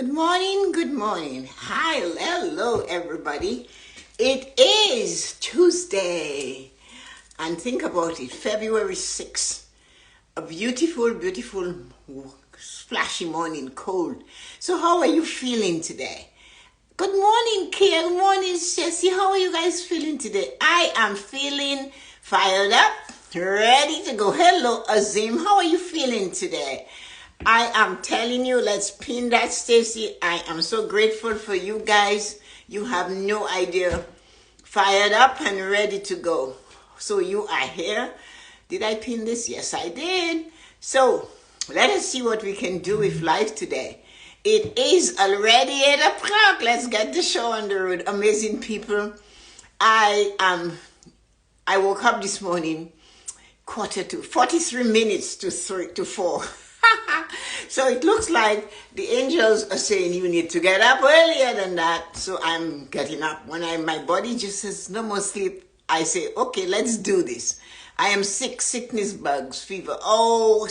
Good morning, good morning. Hi, hello, everybody. It is Tuesday. And think about it, February 6th. A beautiful, beautiful, splashy morning, cold. So how are you feeling today? Good morning, Kia. Good morning, Jessie. How are you guys feeling today? I am feeling fired up, ready to go. Hello, Azim. How are you feeling today? I am telling you, let's pin that, Stacy. I am so grateful for you guys. You have no idea. Fired up and ready to go. So you are here. Did I pin this? Yes, I did. So let us see what we can do with life today. It is already 8 o'clock. Let's get the show on the road. Amazing people. I woke up this morning 43 minutes to 4. So it looks like the angels are saying you need to get up earlier than that. So I'm getting up. When my body just says no more sleep, I say, okay, let's do this. I am sick, sickness bugs, fever. Oh,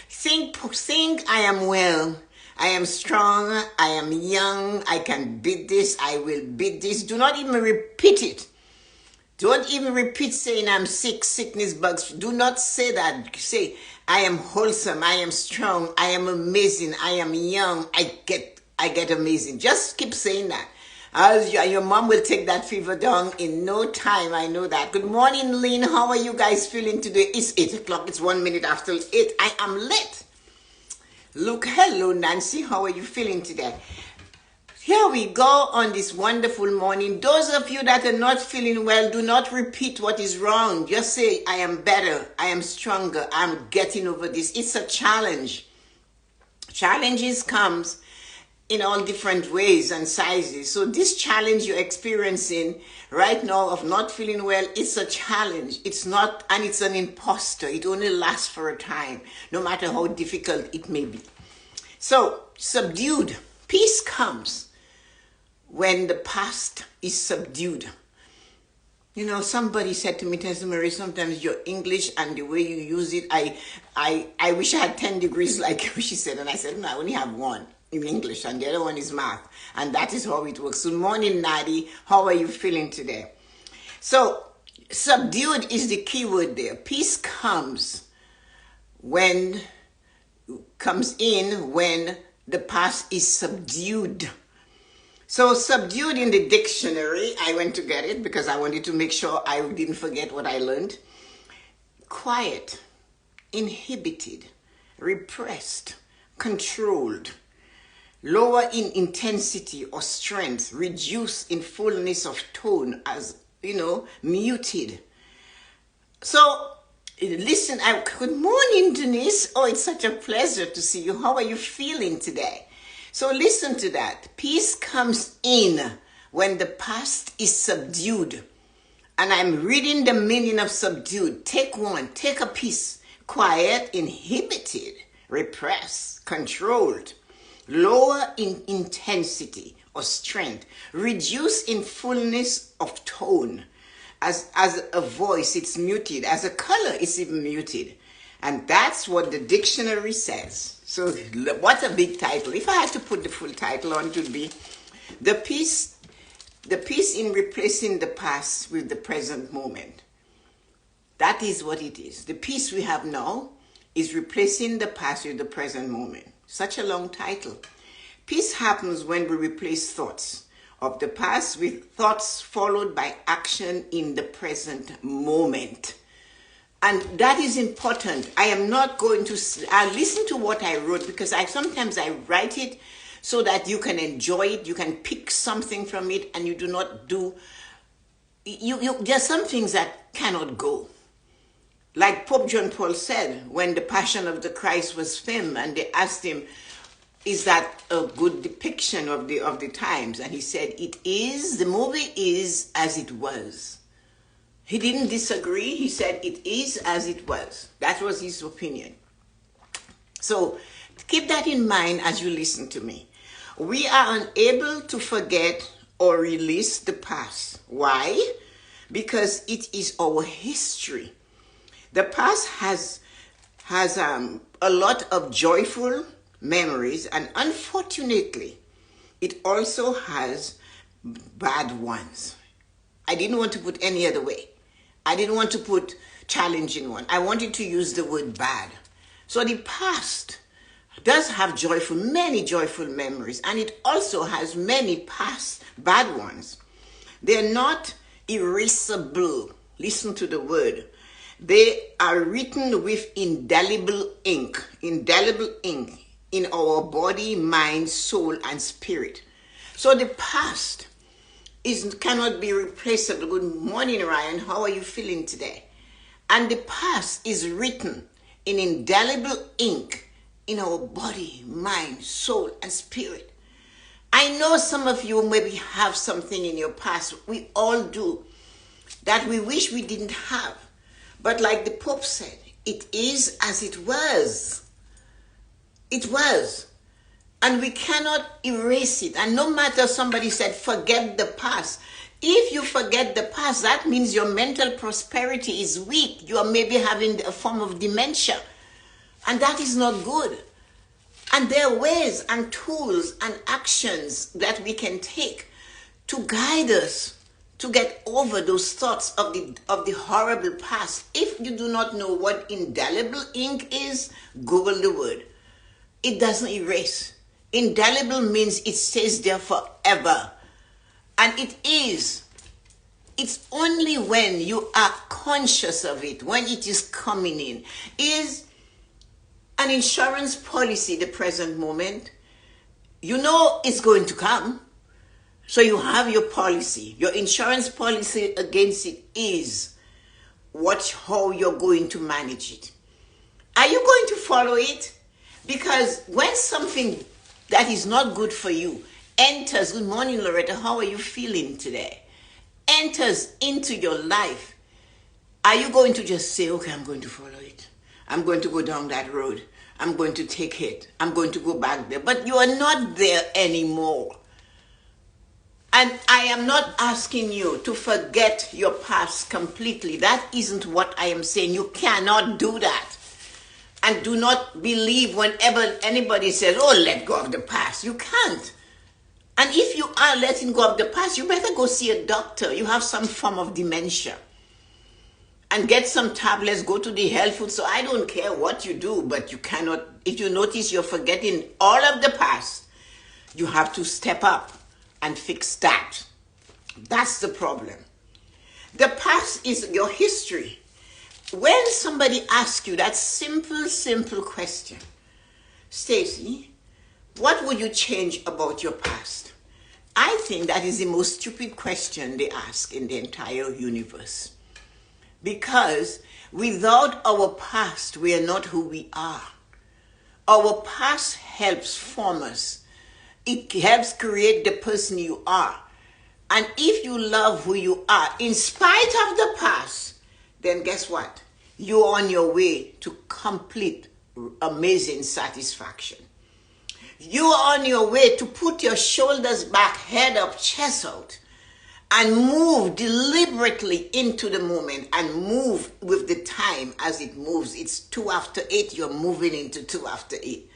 think I am well. I am strong. I am young. I can beat this. I will beat this. Do not even repeat it. Don't even repeat saying I'm sick, sickness bugs. Do not say that. Say, I am wholesome. I am strong. I am amazing. I am young. I get amazing. Just keep saying that. Your mom will take that fever down in no time. I know that. Good morning, Lynn. How are you guys feeling today? It's 8 o'clock. It's 1 minute after 8. I am lit. Look, hello, Nancy. How are you feeling today? Here we go on this wonderful morning. Those of you that are not feeling well, do not repeat what is wrong. Just say, I am better. I am stronger. I'm getting over this. It's a challenge. Challenges comes in all different ways and sizes. So this challenge you're experiencing right now of not feeling well, it's a challenge. It's not, and it's an imposter. It only lasts for a time, no matter how difficult it may be. So, subdued. Peace comes when the past is subdued. You know, somebody said to me, Tessa-Marie, sometimes your English and the way you use it, I wish I had 10 degrees like she said. And I said, no, I only have one in English and the other one is math. And that is how it works. Good morning, Nadi. How are you feeling today? So, subdued is the key word there. Peace comes in when the past is subdued. So subdued in the dictionary, I went to get it because I wanted to make sure I didn't forget what I learned. Quiet, inhibited, repressed, controlled, lower in intensity or strength, reduced in fullness of tone, as, muted. So listen, good morning, Denise. Oh, it's such a pleasure to see you. How are you feeling today? So listen to that. Peace comes in when the past is subdued. And I'm reading the meaning of subdued. Take one. Take a piece. Quiet, inhibited, repressed, controlled, lower in intensity or strength, reduced in fullness of tone. As a voice, it's muted. As a color, it's even muted. And that's what the dictionary says. So what a big title. If I had to put the full title on, it would be the peace in replacing the past with the present moment. That is what it is. The peace we have now is replacing the past with the present moment. Such a long title. Peace happens when we replace thoughts of the past with thoughts followed by action in the present moment. And that is important. I am not going to listen to what I wrote because sometimes I write it so that you can enjoy it. You can pick something from it and you do not do. There's some things that cannot go. Like Pope John Paul said when the Passion of the Christ was filmed and they asked him, is that a good depiction of the times? And he said, it is. The movie is as it was. He didn't disagree. He said it is as it was. That was his opinion. So keep that in mind as you listen to me. We are unable to forget or release the past. Why? Because it is our history. The past has a lot of joyful memories, and unfortunately, it also has bad ones. I didn't want to put any other way. I didn't want to put challenging one. I wanted to use the word bad. So the past does have many joyful memories, and it also has many past bad ones. They're not erasable. Listen to the word. They are written with indelible ink in our body, mind, soul, and spirit. So the past cannot be replaceable. Good morning, Ryan. How are you feeling today? And the past is written in indelible ink in our body, mind, soul, and spirit. I know some of you maybe have something in your past. We all do, that we wish we didn't have. But like the Pope said, it is as it was. It was. And we cannot erase it. And no matter somebody said, forget the past. If you forget the past, that means your mental prosperity is weak. You are maybe having a form of dementia. And that is not good. And there are ways and tools and actions that we can take to guide us to get over those thoughts of the horrible past. If you do not know what indelible ink is, Google the word. It doesn't erase. Indelible means it stays there forever. And it's only when you are conscious of it, when it is coming in. Is an insurance policy the present moment? You know it's going to come. So you have your policy. Your insurance policy against it is how you're going to manage it. Are you going to follow it? Because when something that is not good for you enters, good morning, Loretta, how are you feeling today? Enters into your life, are you going to just say, okay, I'm going to follow it. I'm going to go down that road. I'm going to take it. I'm going to go back there. But you are not there anymore. And I am not asking you to forget your past completely. That isn't what I am saying. You cannot do that. And do not believe whenever anybody says, oh, let go of the past. You can't. And if you are letting go of the past, you better go see a doctor. You have some form of dementia. And get some tablets, go to the health food. So I don't care what you do, but you cannot, if you notice you're forgetting all of the past, you have to step up and fix that. That's the problem. The past is your history. When somebody asks you that simple question, Stacy, what would you change about your past? I think that is the most stupid question they ask in the entire universe. Because without our past, we are not who we are. Our past helps form us. It helps create the person you are. And if you love who you are, in spite of the past, then guess what? You're on your way to complete, amazing satisfaction. You are on your way to put your shoulders back, head up, chest out, and move deliberately into the moment and move with the time as it moves. It's 2 after 8, you're moving into 2 after 8.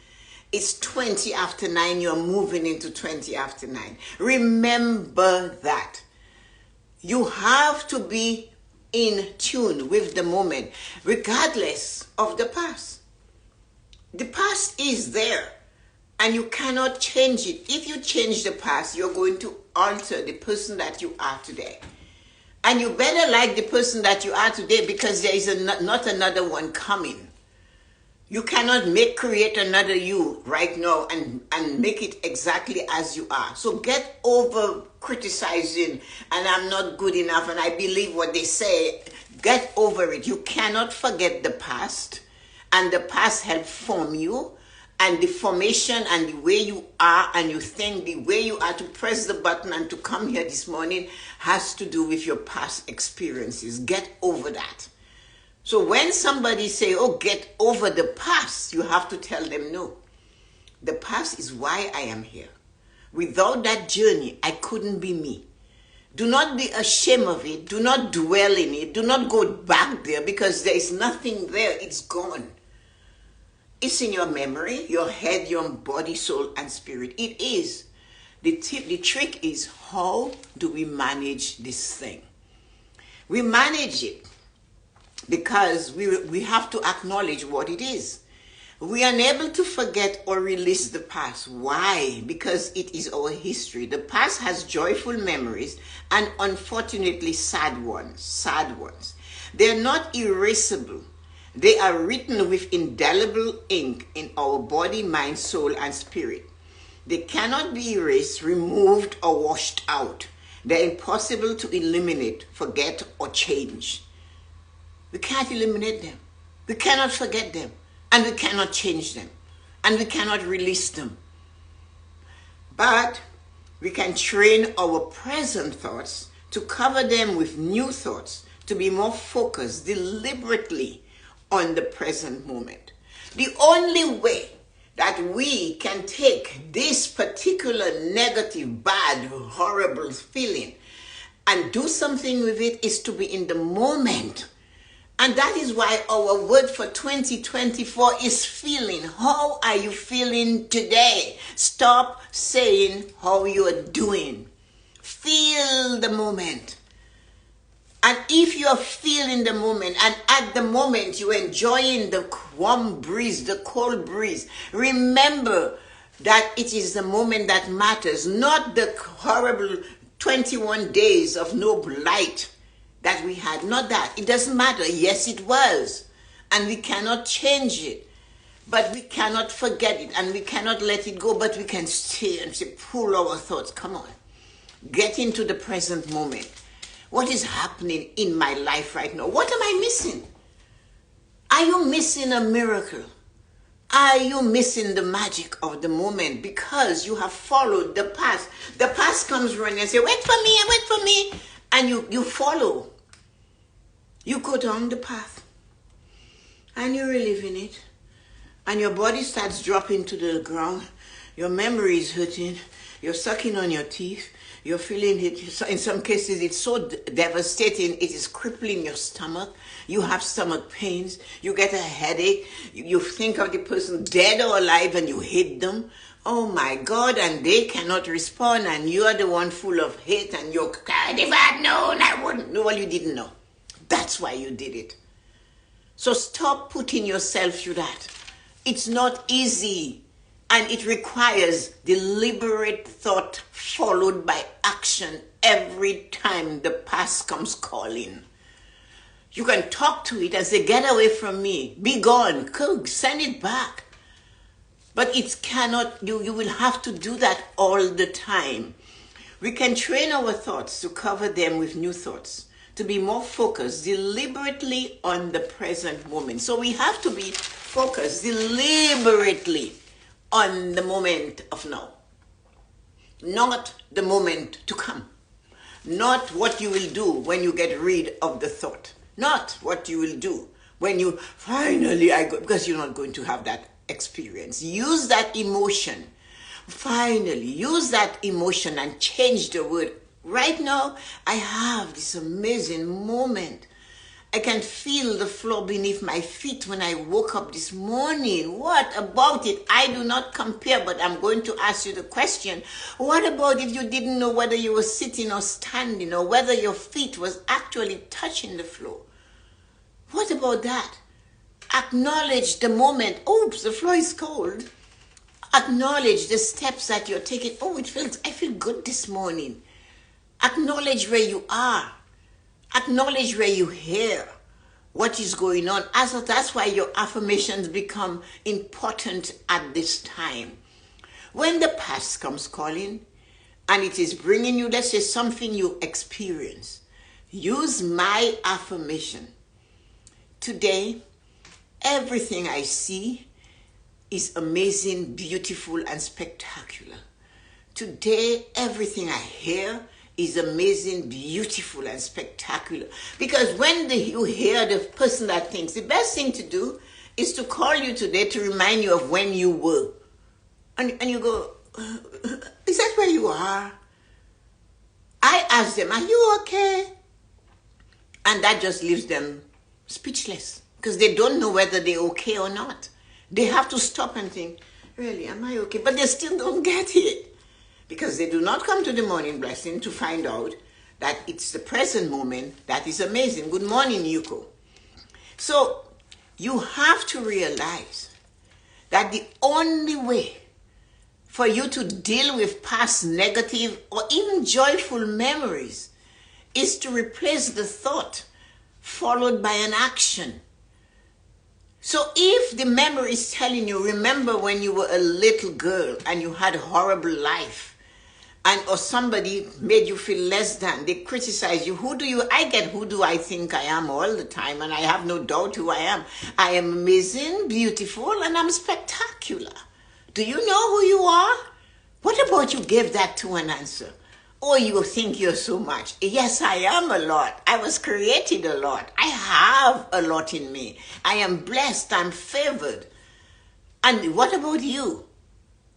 It's 20 after 9, you're moving into 20 after 9. Remember that. You have to be in tune with the moment, regardless of the past. The past is there, and you cannot change it. If you change the past, you're going to alter the person that you are today. And you better like the person that you are today, because there is not another one coming. You cannot create another you right now and make it exactly as you are. So get over criticizing, and I'm not good enough, and I believe what they say. Get over it. You cannot forget the past, and the past helped form you, and the formation and the way you are and you think, the way you are to press the button and to come here this morning has to do with your past experiences. Get over that. So when somebody say, oh, get over the past, you have to tell them, no. The past is why I am here. Without that journey, I couldn't be me. Do not be ashamed of it. Do not dwell in it. Do not go back there, because there is nothing there. It's gone. It's in your memory, your head, your body, soul, and spirit. It is. The trick is, how do we manage this thing? We manage it because we have to acknowledge what it is. We are unable to forget or release the past. Why? Because it is our history. The past has joyful memories and unfortunately sad ones. Sad ones. They're not erasable. They are written with indelible ink in our body, mind, soul, and spirit. They cannot be erased, removed, or washed out. They're impossible to eliminate, forget, or change. We can't eliminate them. We cannot forget them. And we cannot change them. And we cannot release them. But we can train our present thoughts to cover them with new thoughts, to be more focused deliberately on the present moment. The only way that we can take this particular negative, bad, horrible feeling and do something with it is to be in the moment. And that is why our word for 2024 is feeling. How are you feeling today? Stop saying how you are doing. Feel the moment. And if you are feeling the moment, and at the moment you're enjoying the warm breeze, the cold breeze, remember that it is the moment that matters, not the horrible 21 days of no light that we had. Not that. It doesn't matter. Yes, it was. And we cannot change it. But we cannot forget it. And we cannot let it go. But we can stay and say, pull our thoughts. Come on. Get into the present moment. What is happening in my life right now? What am I missing? Are you missing a miracle? Are you missing the magic of the moment because you have followed the past? The past comes running and say, wait for me, wait for me. And you follow. You go down the path. And you relive in it. And your body starts dropping to the ground. Your memory is hurting. You're sucking on your teeth. You're feeling it. In some cases, it's so devastating. It is crippling your stomach. You have stomach pains. You get a headache. You think of the person dead or alive and you hate them. Oh my God, and they cannot respond, and you are the one full of hate, and you're, God, if I had known, I wouldn't. No, well, you didn't know. That's why you did it. So stop putting yourself through that. It's not easy, and it requires deliberate thought followed by action every time the past comes calling. You can talk to it and say, get away from me, be gone, send it back. But it cannot, you will have to do that all the time. We can train our thoughts to cover them with new thoughts, to be more focused deliberately on the present moment. So we have to be focused deliberately on the moment of now. Not the moment to come. Not what you will do when you get rid of the thought. Not what you will do when you finally, because you're not going to have that experience. Use that emotion. Finally, use that emotion and change the word. Right now, I have this amazing moment. I can feel the floor beneath my feet when I woke up this morning. What about it? I do not compare, but I'm going to ask you the question. What about if you didn't know whether you were sitting or standing, or whether your feet was actually touching the floor? What about that? Acknowledge the moment. Oops, the floor is cold. Acknowledge the steps that you're taking. Oh, I feel good this morning. Acknowledge where you are. Acknowledge where you hear what is going on. That's why your affirmations become important at this time. When the past comes calling and it is bringing you, let's say, something you experience, use my affirmation. Today, everything I see is amazing, beautiful, and spectacular. Today, everything I hear is amazing, beautiful, and spectacular. Because when you hear the person that thinks, the best thing to do is to call you today to remind you of when you were. And you go, is that where you are? I ask them, are you okay? And that just leaves them speechless, because they don't know whether they're okay or not. They have to stop and think, really, am I okay? But they still don't get it. because they do not come to the morning blessing to find out that it's the present moment that is amazing. Good morning, Yuko. So you have to realize that the only way for you to deal with past negative or even joyful memories is to replace the thought followed by an action. So if the memory is telling you, remember when you were a little girl and you had a horrible life, and or somebody made you feel less than, they criticize you, who do I think I am all the time, and I have no doubt who I am. I am amazing, beautiful, and I'm spectacular. Do you know who you are? What about you give that to an answer? Or you think you're so much. Yes, I am a lot. I was created a lot. I have a lot in me. I am blessed. I'm favored. And what about you?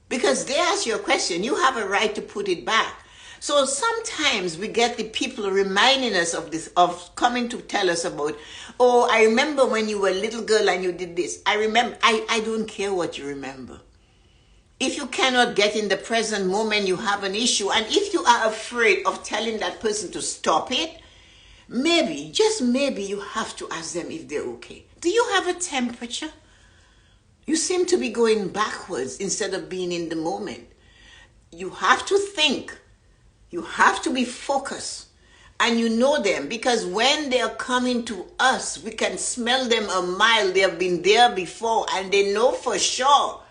Because they ask you a question, you have a right to put it back. So sometimes we get the people reminding us of this, of coming to tell us about, oh, I remember when you were a little girl and you did this. I don't care what you remember. If you cannot get in the present moment, you have an issue. And if you are afraid of telling that person to stop it, maybe, just maybe, you have to ask them if they're okay. Do you have a temperature? You seem to be going backwards instead of being in the moment. You have to think. You have to be focused. And you know them, because when they are coming to us, we can smell them a mile. They have been there before, and they know for sure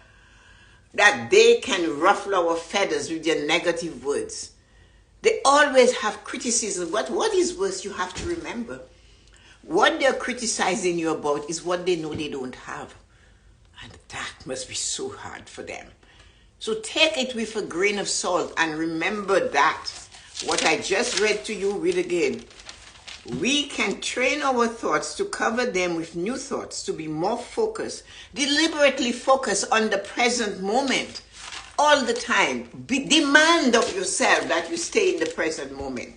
that they can ruffle our feathers with their negative words. They always have criticism. What is worse, you have to remember. What they're criticizing you about is what they know they don't have. And that must be so hard for them. So take it with a grain of salt and remember that. What I just read to you, read again. We can train our thoughts to cover them with new thoughts, to be more focused, deliberately focus on the present moment all the time. Demand of yourself that you stay in the present moment.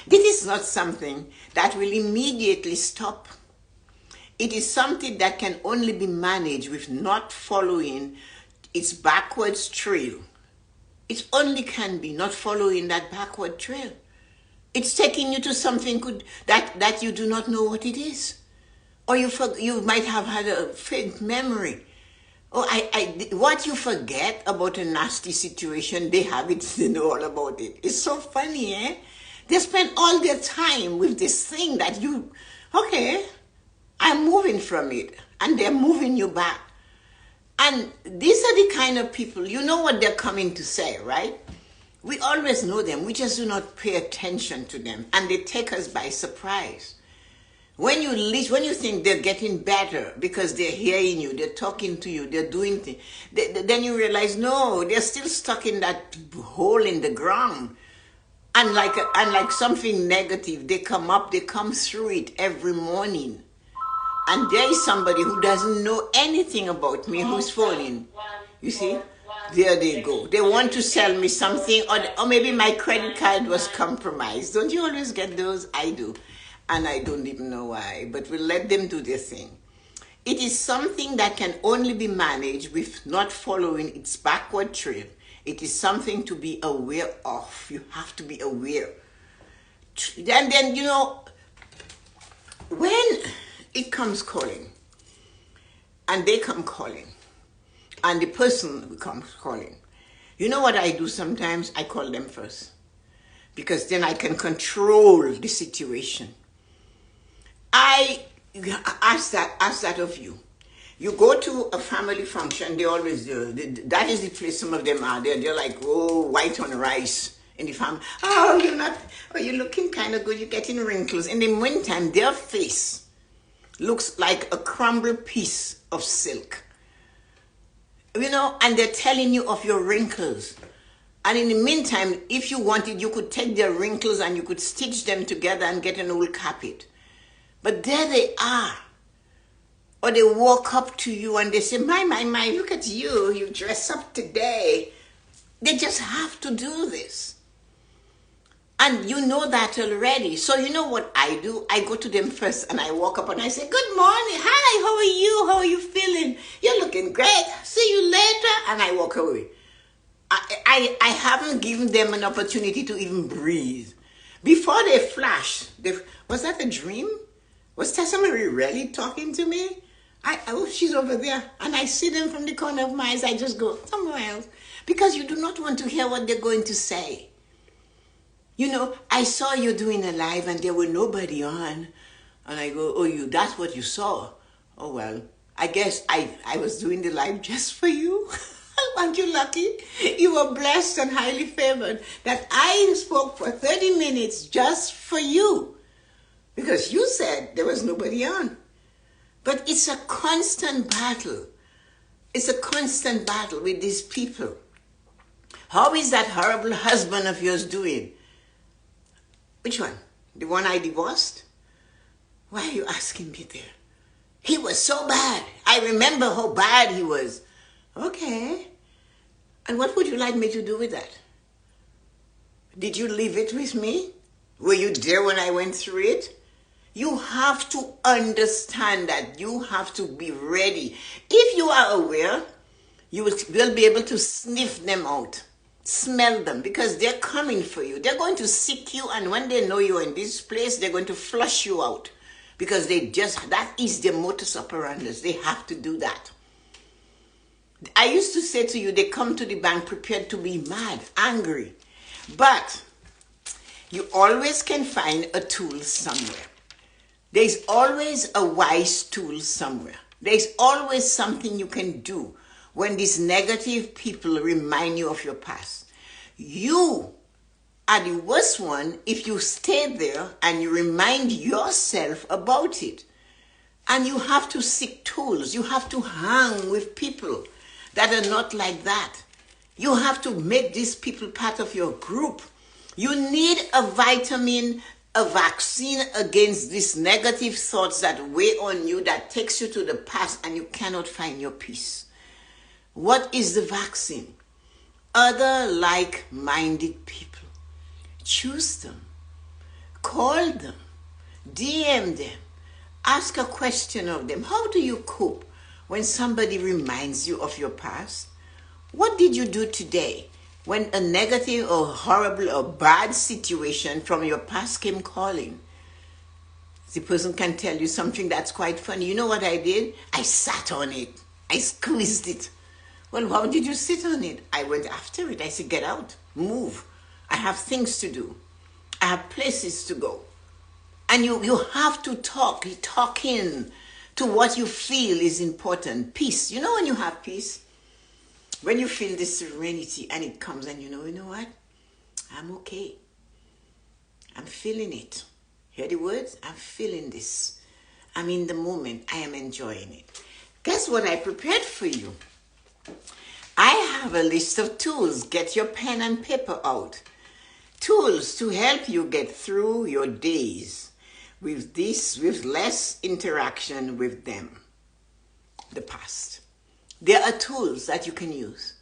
This is not something that will immediately stop. It is something that can only be managed with not following its backwards trail. It only can be not following that backward trail. It's taking you to something good that you do not know what it is. Or you might have had a faint memory. Or what you forget about a nasty situation, they have it, they know all about it. It's so funny, eh? They spend all their time with this thing that okay, I'm moving from it. And they're moving you back. And these are the kind of people, you know what they're coming to say, right? We always know them. We just do not pay attention to them. And they take us by surprise. When you think they're getting better because they're hearing you, they're talking to you, they're doing things, then you realize, no, they're still stuck in that hole in the ground. And like something negative, they come through it every morning. And there is somebody who doesn't know anything about me who's phoning. You see? There they go. They want to sell me something, or maybe my credit card was compromised. Don't you always get those? I do. And I don't even know why, but we'll let them do their thing. It is something that can only be managed with not following its backward trail. It is something to be aware of. You have to be aware. And then, when it comes calling, and they come calling, and the person comes calling, you know what I do sometimes? I call them first. Because then I can control the situation. I ask that of you. You go to a family function, they always do. That is the place some of them are. They're like, oh, white on rice in the family. Oh, you're looking kind of good. You're getting wrinkles. In the meantime, their face looks like a crumbled piece of silk. And they're telling you of your wrinkles. And in the meantime, if you wanted, you could take their wrinkles and you could stitch them together and get an old carpet. But there they are. Or they walk up to you and they say, my, look at you. You dress up today. They just have to do this. And you know that already. So you know what I do? I go to them first and I walk up and I say, good morning. Hi, how are you? How are you feeling? You're looking great. See you later. And I walk away. I haven't given them an opportunity to even breathe. Before they flash, was that a dream? Was Tessa-Marie really talking to me? Oh, she's over there. And I see them from the corner of my eyes. I just go somewhere else. Because you do not want to hear what they're going to say. You know, I saw you doing a live and there were nobody on. And I go, oh, that's what you saw. Oh, well, I guess I was doing the live just for you. Aren't you lucky? You were blessed and highly favored that I spoke for 30 minutes just for you. Because you said there was nobody on. But it's a constant battle. It's a constant battle with these people. How is that horrible husband of yours doing? Which one? The one I divorced? Why are you asking me there? He was so bad. I remember how bad he was. Okay. And what would you like me to do with that? Did you leave it with me? Were you there when I went through it? You have to understand that. You have to be ready. If you are aware, you will be able to sniff them out. Smell them, because they're coming for you. They're going to seek you, and when they know you're in this place, they're going to flush you out. Because that is their modus operandi. They have to do that. I used to say to you, they come to the bank prepared to be mad, angry. But you always can find a tool somewhere. There's always a wise tool somewhere. There's always something you can do when these negative people remind you of your past. You are the worst one if you stay there and you remind yourself about it. And you have to seek tools. You have to hang with people that are not like that. You have to make these people part of your group. You need a vitamin, a vaccine against these negative thoughts that weigh on you, that takes you to the past and you cannot find your peace. What is the vaccine? Other like-minded people. Choose them. Call them. DM them. Ask a question of them. How do you cope when somebody reminds you of your past? What did you do today when a negative or horrible or bad situation from your past came calling? The person can tell you something that's quite funny. You know what I did? I sat on it. I squeezed it. Well, how did you sit on it? I went after it. I said, get out, move. I have things to do. I have places to go. And you have to talk in to what you feel is important. Peace. You know when you have peace? When you feel this serenity and it comes and you know what? I'm okay. I'm feeling it. Hear the words? I'm feeling this. I'm in the moment. I am enjoying it. Guess what I prepared for you? I have a list of tools. Get your pen and paper out. Tools to help you get through your days with less interaction with them, the past. There are tools that you can use.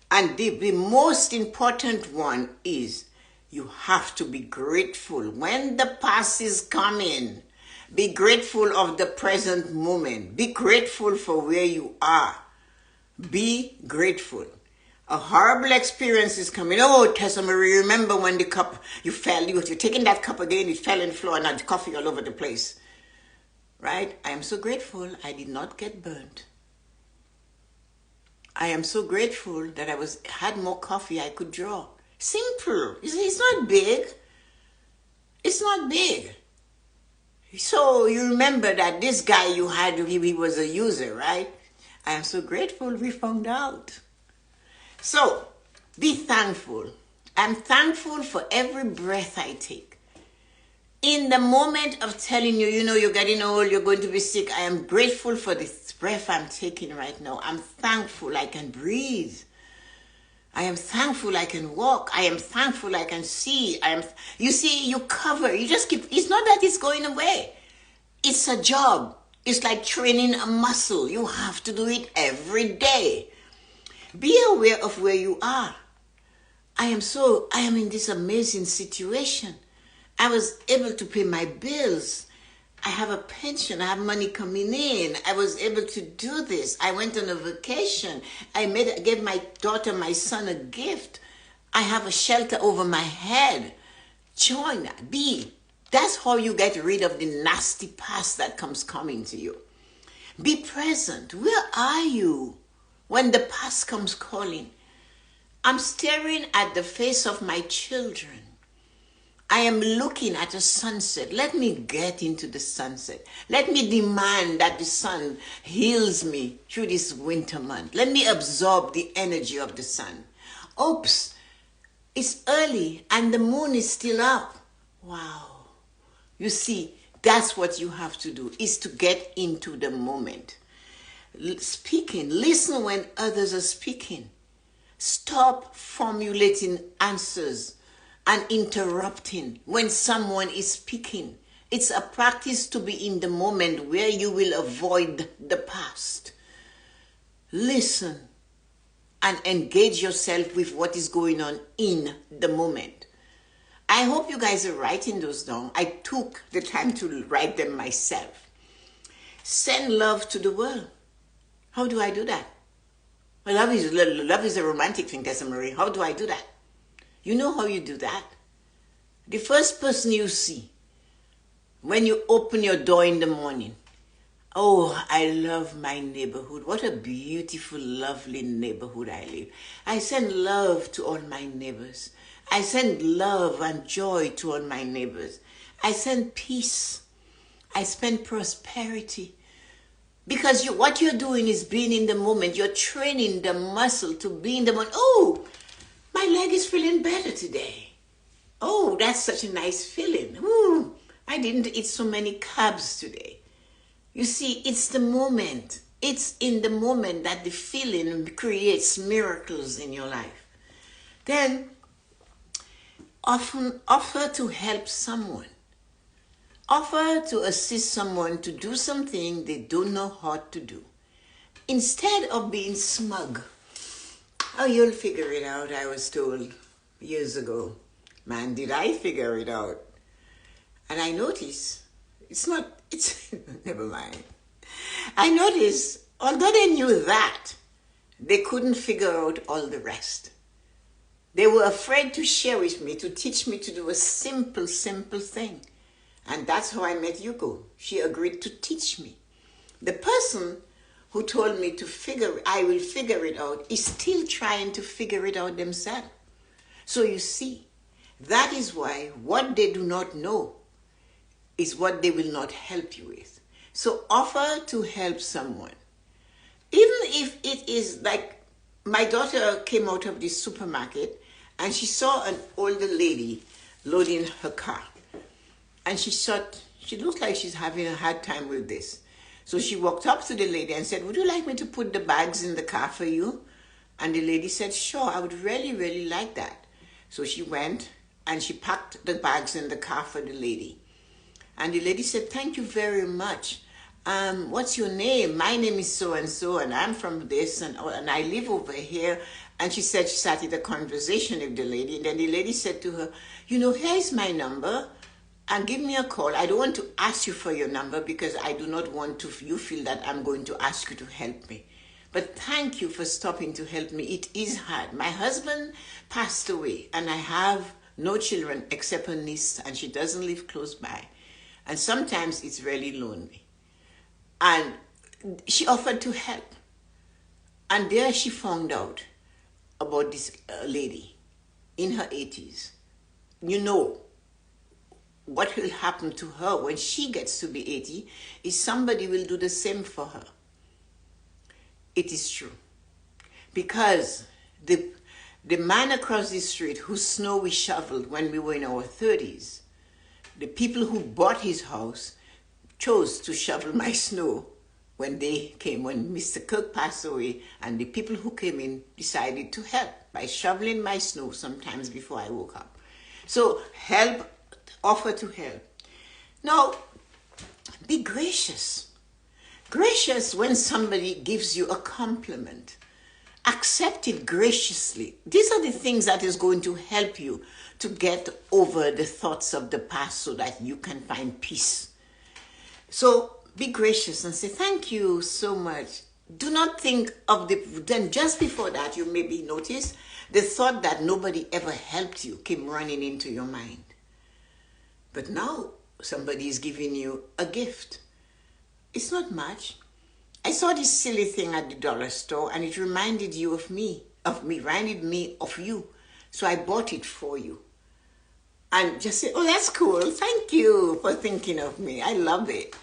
And the most important one is you have to be grateful. When the past is coming, be grateful of the present moment. Be grateful for where you are. Be grateful. A horrible experience is coming. Oh, Tessa-Marie, remember when the cup, you fell, you're taking that cup again, it fell on the floor and had coffee all over the place. Right? I am so grateful I did not get burnt. I am so grateful that I had more coffee I could draw. Simple. It's not big. It's not big. So you remember that this guy you had, he was a user, right? I am so grateful we found out. So, be thankful. I'm thankful for every breath I take. In the moment of telling you, you're getting old, you're going to be sick, I am grateful for this breath I'm taking right now. I'm thankful I can breathe. I am thankful I can walk. I am thankful I can see. You see, you cover, you just keep, it's not that it's going away. It's a job. It's like training a muscle. You have to do it every day. Be aware of where you are. I am in this amazing situation. I was able to pay my bills. I have a pension. I have money coming in. I was able to do this. I went on a vacation. Gave my daughter, my son a gift. I have a shelter over my head. Join that. That's how you get rid of the nasty past that comes coming to you. Be present. Where are you when the past comes calling? I'm staring at the face of my children. I am looking at a sunset. Let me get into the sunset. Let me demand that the sun heals me through this winter month. Let me absorb the energy of the sun. Oops, it's early and the moon is still up. Wow. You see, that's what you have to do, is to get into the moment. Speaking, listen when others are speaking. Stop formulating answers and interrupting when someone is speaking. It's a practice to be in the moment where you will avoid the past. Listen and engage yourself with what is going on in the moment. I hope you guys are writing those down. I took the time to write them myself. Send love to the world. How do I do that? Well, love is a romantic thing, Tessa-Marie. How do I do that? You know how you do that? The first person you see when you open your door in the morning. Oh, I love my neighborhood. What a beautiful, lovely neighborhood I live. I send love to all my neighbors. I send love and joy to all my neighbors. I send peace. I send prosperity. Because what you're doing is being in the moment. You're training the muscle to be in the moment. Oh, my leg is feeling better today. Oh, that's such a nice feeling. Ooh, I didn't eat so many carbs today. You see, it's the moment. It's in the moment that the feeling creates miracles in your life. Then, often offer to help someone. Offer to assist someone to do something they don't know how to do. Instead of being smug. Oh, you'll figure it out, I was told years ago. Man, did I figure it out. And I noticed, never mind. I noticed, although they knew that, they couldn't figure out all the rest. They were afraid to share with me, to teach me to do a simple thing. And that's how I met Yuko. She agreed to teach me. The person who told me I will figure it out, is still trying to figure it out themselves. So you see, that is why what they do not know is what they will not help you with. So offer to help someone. Even if it is like, my daughter came out of the supermarket and she saw an older lady loading her car. And she thought, she looks like she's having a hard time with this. So she walked up to the lady and said, would you like me to put the bags in the car for you? And the lady said, sure, I would really, really like that. So she went and she packed the bags in the car for the lady. And the lady said, thank you very much. What's your name? My name is so-and-so, and I'm from this, and I live over here. And she said she started a conversation with the lady. And then the lady said to her, here's my number. And give me a call. I don't want to ask you for your number because I do not want you feel that I'm going to ask you to help me. But thank you for stopping to help me. It is hard. My husband passed away and I have no children except a niece, and she doesn't live close by. And sometimes it's really lonely. And she offered to help. And there she found out about this lady in her 80s. What will happen to her when she gets to be 80 is somebody will do the same for her. It is true. Because the man across the street whose snow we shoveled when we were in our 30s, the people who bought his house chose to shovel my snow when Mr. Kirk passed away, and the people who came in decided to help by shoveling my snow sometimes before I woke up. So offer to help. Now, be gracious. Gracious when somebody gives you a compliment. Accept it graciously. These are the things that is going to help you to get over the thoughts of the past so that you can find peace. So be gracious and say, thank you so much. Do not think of then just before that, you maybe notice the thought that nobody ever helped you came running into your mind. But now somebody is giving you a gift. It's not much. I saw this silly thing at the dollar store and it reminded you of me, reminded me of you. So I bought it for you. And just say, oh, that's cool. Thank you for thinking of me. I love it.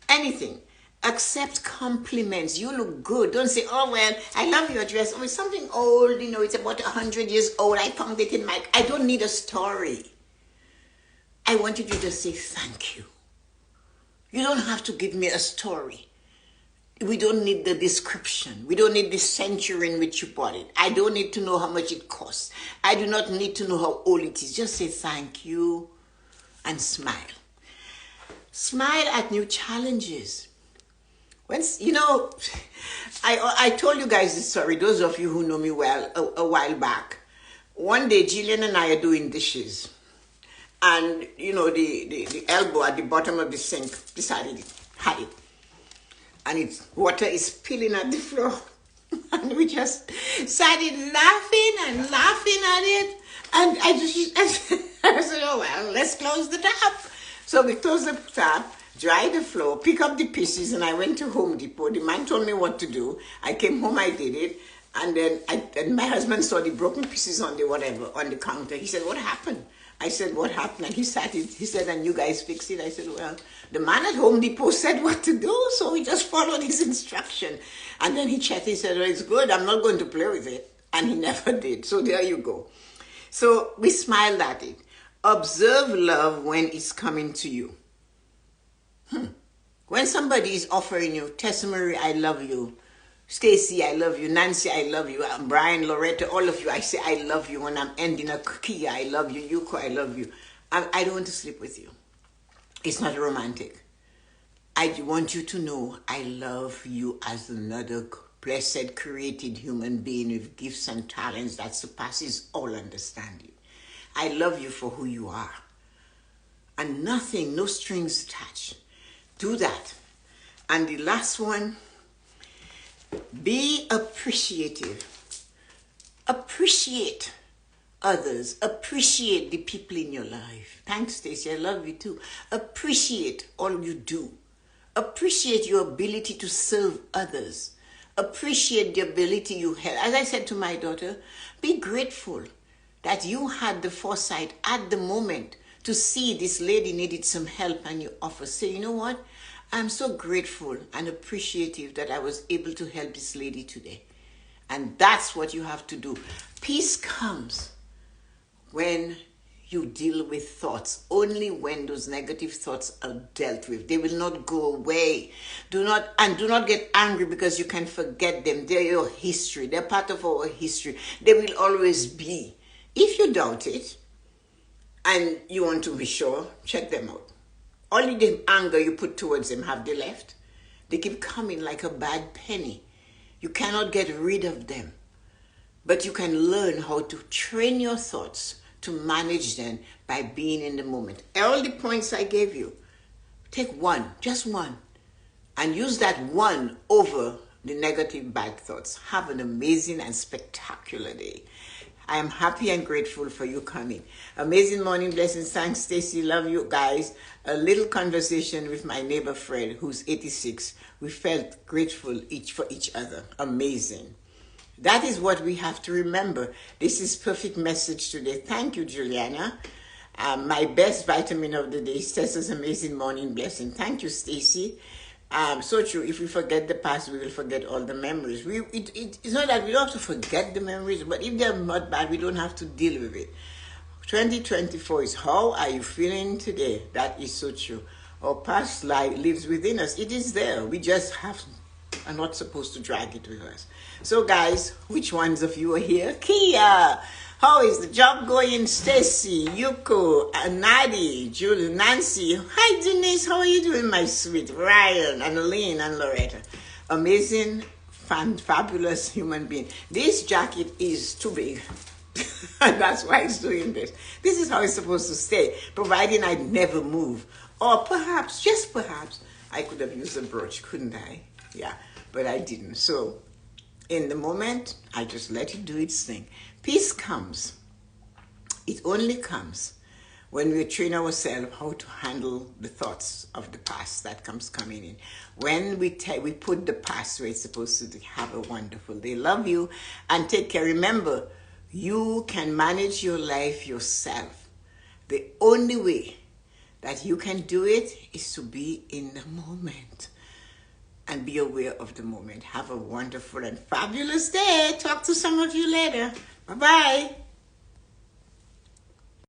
Anything. Accept compliments. You look good. Don't say, oh, well, I love your dress. Oh, it's something old. You know, it's about 100 years old. I found it in my... I don't need a story. I want you to just say thank you. You don't have to give me a story. We don't need the description. We don't need the century in which you bought it. I don't need to know how much it costs. I do not need to know how old it is. Just say thank you and smile. Smile at new challenges. You know, I told you guys this story, those of you who know me well, a while back. One day, Jillian and I are doing dishes. And, you know, the elbow at the bottom of the sink decided high. And water is spilling at the floor. And we just started laughing and laughing at it. And I said, oh, well, let's close the tap. So we closed the tap, dried the floor, pick up the pieces, and I went to Home Depot. The man told me what to do. I came home, I did it. And then my husband saw the broken pieces on the counter. He said, what happened? I said, what happened? And he said, and you guys fixed it? I said, well, the man at Home Depot said what to do, so we just followed his instruction. And then he checked, he said, well, it's good, I'm not going to play with it. And he never did. So there you go. So we smiled at it. Observe love when it's coming to you. When somebody is offering you, Tessa-Marie, I love you. Stacy, I love you. Nancy, I love you. Brian, Loretta, all of you, I say I love you. When I'm ending a Kia, I love you. Yuko, I love you. I don't want to sleep with you. It's not romantic. I want you to know I love you as another blessed, created human being with gifts and talents that surpasses all understanding. I love you for who you are. And nothing, no strings attached. Do that. And the last one, be appreciative. Appreciate others. Appreciate the people in your life. Thanks, Stacey. I love you too. Appreciate all you do. Appreciate your ability to serve others. Appreciate the ability you have. As I said to my daughter, be grateful that you had the foresight at the moment to see this lady needed some help and you offer. Say, you know what? I'm so grateful and appreciative that I was able to help this lady today. And that's what you have to do. Peace comes when you deal with thoughts. Only when those negative thoughts are dealt with. They will not go away. Do not get angry because you can forget them. They're your history. They're part of our history. They will always be. If you doubt it and you want to be sure, check them out. Only the anger you put towards them have they left. They keep coming like a bad penny. You cannot get rid of them. But you can learn how to train your thoughts to manage them by being in the moment. All the points I gave you, take one, just one, and use that one over the negative bad thoughts. Have an amazing and spectacular day. I am happy and grateful for you coming. Amazing morning blessings. Thanks, Stacy. Love you guys. A little conversation with my neighbor Fred, who's 86. We felt grateful for each other. Amazing. That is what we have to remember. This is perfect message today. Thank you, Juliana. My best vitamin of the day is Tessa's amazing morning blessing. Thank you, Stacy. So true. If we forget the past, we will forget all the memories. It's not that we don't have to forget the memories, but if they're not bad, we don't have to deal with it. 2024 is how are you feeling today? That is so true. Our past life lives within us. It is there. We just are not supposed to drag it with us. So guys, which ones of you are here? Kia! How is the job going? Stacy, Yuko, Nadi, Julie, Nancy. Hi, Denise. How are you doing, my sweet? Ryan, and Aline, and Loretta. Amazing, fabulous human being. This jacket is too big. And that's why it's doing this. This is how it's supposed to stay, providing I never move. Or perhaps, just perhaps, I could have used a brooch, couldn't I? Yeah, but I didn't. So in the moment, I just let it do its thing. Peace comes. It only comes when we train ourselves how to handle the thoughts of the past that comes coming in. When we put the past where it's supposed to have a wonderful day. Love you and take care. Remember, you can manage your life yourself. The only way that you can do it is to be in the moment and be aware of the moment. Have a wonderful and fabulous day. Talk to some of you later. Bye-bye.